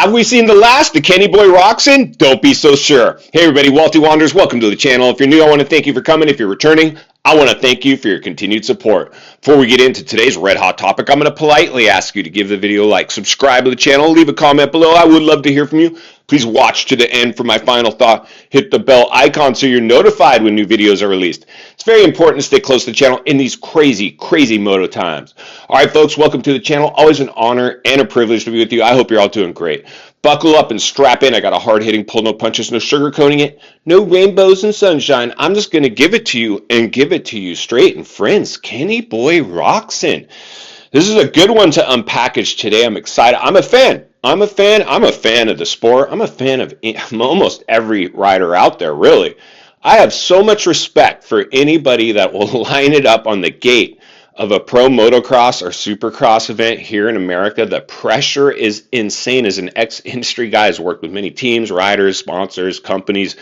Have we seen the last of Kenny Boy Roxon? Don't be so sure. Hey everybody, Walty Wanderers, welcome to the channel. If you're new, I want to thank you for coming. If you're returning, I want to thank you for your continued support. Before we get into today's red hot topic, I'm going to politely ask you to give the video a like, subscribe to the channel, leave a comment below. I would love to hear from you. Please watch to the end for my final thought. Hit the bell icon so you're notified when new videos are released. It's very important to stay close to the channel in these crazy, crazy moto times. All right, folks, welcome to the channel. Always an honor and a privilege to be with you. I hope you're all doing great. Buckle up and strap in. I got a hard-hitting pull, no punches, no sugarcoating it, no rainbows and sunshine. I'm just going to give it to you and give it to you straight. And friends, Kenny Boy Roxon. This is a good one to unpackage today. I'm excited. I'm a fan. I'm a fan of the sport. I'm a fan of almost every rider out there, really. I have so much respect for anybody that will line it up on the gate of a pro motocross or supercross event here in America. The pressure is insane. As an ex-industry guy, has worked with many teams, riders, sponsors, companies,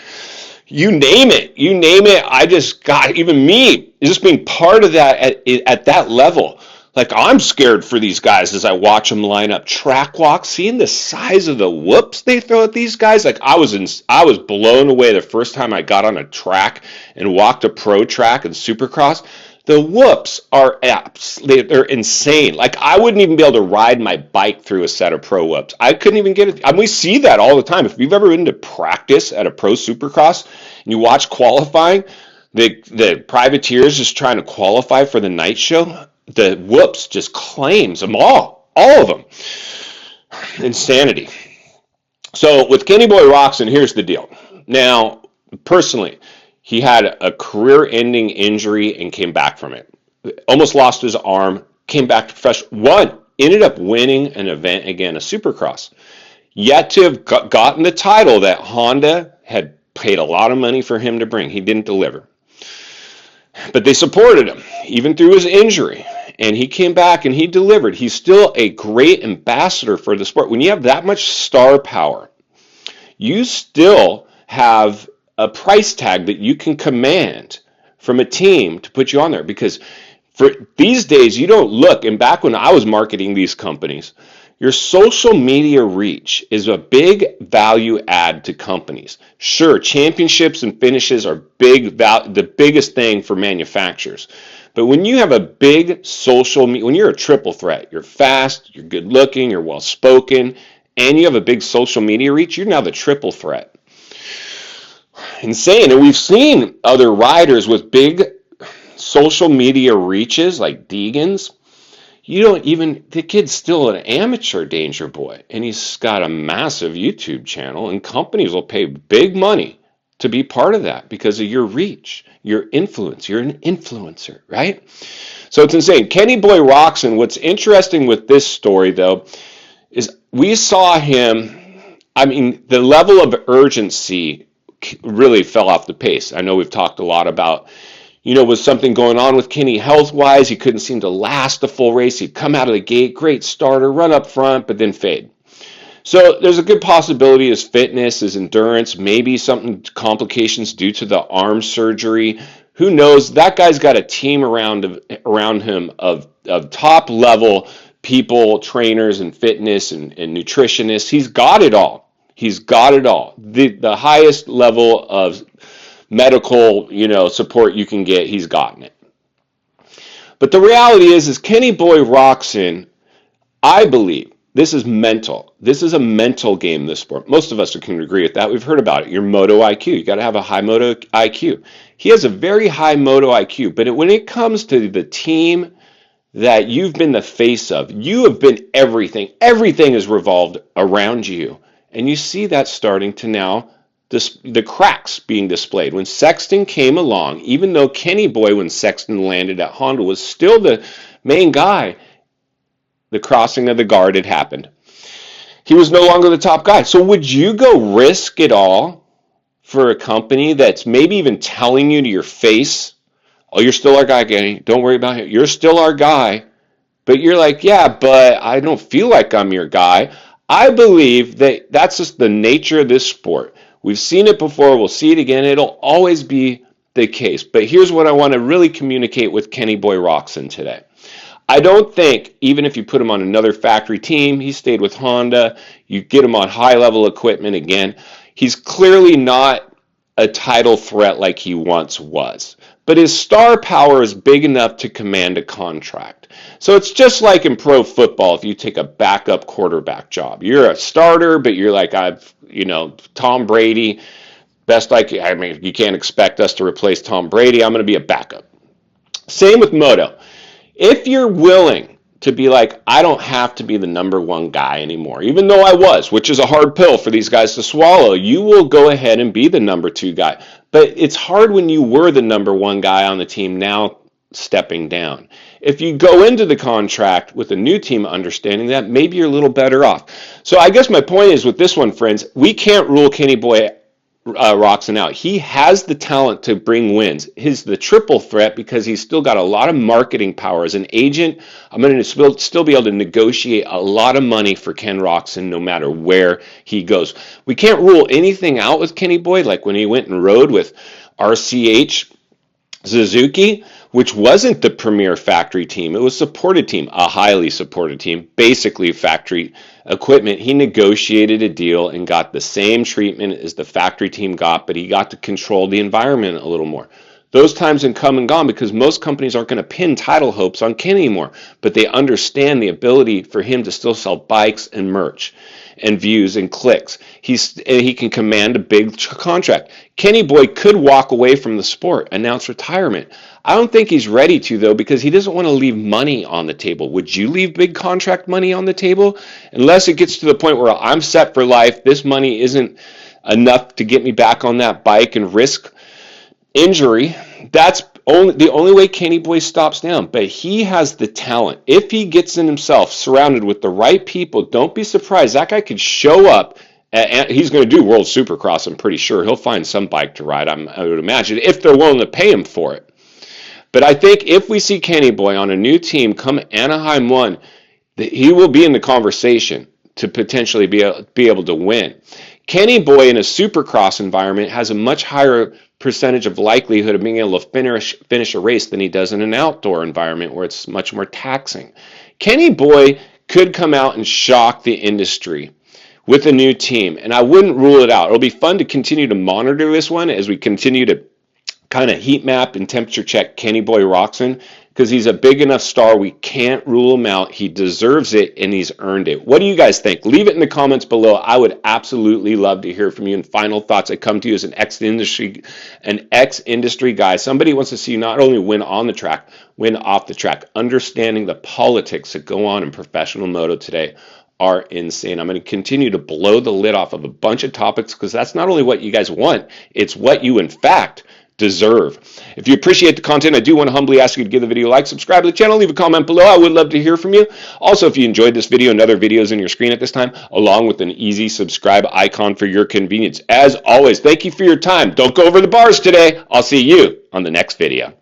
you name it. You name it. I just got, even me, just being part of that at that level. Like, I'm scared for these guys as I watch them line up track walks, seeing the size of the whoops they throw at these guys. Like, I was blown away the first time I got on a track and walked a pro track and supercross. The whoops are they're insane. Like, I wouldn't even be able to ride my bike through a set of pro whoops. I couldn't even get it. I mean, we see that all the time. If you've ever been to practice at a pro supercross and you watch qualifying, the privateers just trying to qualify for the night show, the whoops just claims them all of them. Insanity. So with Kenny Boy Roxon, here's the deal. Now, personally, he had a career-ending injury and came back from it. Almost lost his arm, came back to professional, ended up winning an event again, a supercross. Yet to have gotten the title that Honda had paid a lot of money for him to bring. He didn't deliver. But they supported him, even through his injury. And he came back and he delivered. He's still a great ambassador for the sport. When you have that much star power, you still have a price tag that you can command from a team to put you on there. Because for these days, you don't look, and back when I was marketing these companies, your social media reach is a big value add to companies. Sure, championships and finishes are the biggest thing for manufacturers. But when you have a big social media, when you're a triple threat, you're fast, you're good looking, you're well spoken, and you have a big social media reach, you're now the triple threat. Insane. And we've seen other riders with big social media reaches like Deegan's. The kid's still an amateur Danger Boy, and he's got a massive YouTube channel, and companies will pay big money to be part of that because of your reach, your influence. You're an influencer, right? So it's insane. Kenny Boy Roxon, what's interesting with this story, though, is we saw him, I mean, the level of urgency really fell off the pace. I know we've talked a lot about, was something going on with Kenny health-wise. He couldn't seem to last the full race. He'd come out of the gate, great starter, run up front, but then fade. So there's a good possibility his fitness, his endurance, maybe something, complications due to the arm surgery. Who knows? That guy's got a team around him of top level people, trainers and fitness and nutritionists. He's got it all. He's got it all. The highest level of medical, support you can get, he's gotten it. But the reality is Kenny Boy Roxon, I believe, this is mental. This is a mental game, this sport. Most of us can agree with that. We've heard about it. Your moto IQ. You got to have a high moto IQ. He has a very high moto IQ, but when it comes to the team that you've been the face of, you have been everything. Everything is revolved around you. And you see that starting to now, the cracks being displayed. When Sexton came along, even though Kenny Boy, when Sexton landed at Honda, was still the main guy, the crossing of the guard had happened. He was no longer the top guy. So would you go risk it all for a company that's maybe even telling you to your face, oh, you're still our guy, Kenny. Don't worry about it. You're still our guy. But you're like, yeah, but I don't feel like I'm your guy. I believe that that's just the nature of this sport. We've seen it before. We'll see it again. It'll always be the case. But here's what I want to really communicate with Kenny Boy Roxon today. I don't think, even if you put him on another factory team, he stayed with Honda, you get him on high level equipment again, he's clearly not a title threat like he once was. But his star power is big enough to command a contract. So it's just like in pro football if you take a backup quarterback job. You're a starter, but you're like, Tom Brady, I mean, you can't expect us to replace Tom Brady. I'm going to be a backup. Same with Moto. If you're willing to be like, I don't have to be the number one guy anymore, even though I was, which is a hard pill for these guys to swallow, you will go ahead and be the number two guy. But it's hard when you were the number one guy on the team now stepping down. If you go into the contract with a new team understanding that, maybe you're a little better off. So I guess my point is with this one, friends, we can't rule Kenny Boy Roczen out. He has the talent to bring wins. He's the triple threat because he's still got a lot of marketing power. As an agent, I'm going to still be able to negotiate a lot of money for Ken Roczen no matter where he goes. We can't rule anything out with Kenny Boyd, like when he went and rode with RCH Suzuki, which wasn't the premier factory team. It was a supported team, a highly supported team, basically factory equipment. He negotiated a deal and got the same treatment as the factory team got, but he got to control the environment a little more. Those times have come and gone because most companies aren't going to pin title hopes on Ken anymore, but they understand the ability for him to still sell bikes and merch and views and clicks. He can command a big contract. Kenny Boy could walk away from the sport, announce retirement. I don't think he's ready to, though, because he doesn't want to leave money on the table. Would you leave big contract money on the table? Unless it gets to the point where I'm set for life, this money isn't enough to get me back on that bike and risk injury. That's the only way Kenny Boy stops down. But he has the talent. If he gets in himself surrounded with the right people, don't be surprised. That guy could show up. And he's going to do World Supercross, I'm pretty sure. He'll find some bike to ride, I would imagine, if they're willing to pay him for it. But I think if we see Kenny Boy on a new team come Anaheim 1, he will be in the conversation to potentially be able to win. Kenny Boy in a Supercross environment has a much higher percentage of likelihood of being able to finish a race than he does in an outdoor environment where it's much more taxing. Kenny Boy could come out and shock the industry with a new team, and I wouldn't rule it out. It'll be fun to continue to monitor this one as we continue to kind of heat map and temperature check Kenny Boy Roczen, because he's a big enough star. We can't rule him out. He deserves it, and he's earned it. What do you guys think? Leave it in the comments below. I would absolutely love to hear from you. And final thoughts, I come to you as an ex-industry guy. Somebody wants to see you not only win on the track, win off the track. Understanding the politics that go on in professional moto today are insane. I'm going to continue to blow the lid off of a bunch of topics because that's not only what you guys want, it's what you, in fact, deserve. If you appreciate the content, I do want to humbly ask you to give the video a like, subscribe to the channel, leave a comment below. I would love to hear from you. Also, if you enjoyed this video and other videos on your screen at this time, along with an easy subscribe icon for your convenience. As always, thank you for your time. Don't go over the bars today. I'll see you on the next video.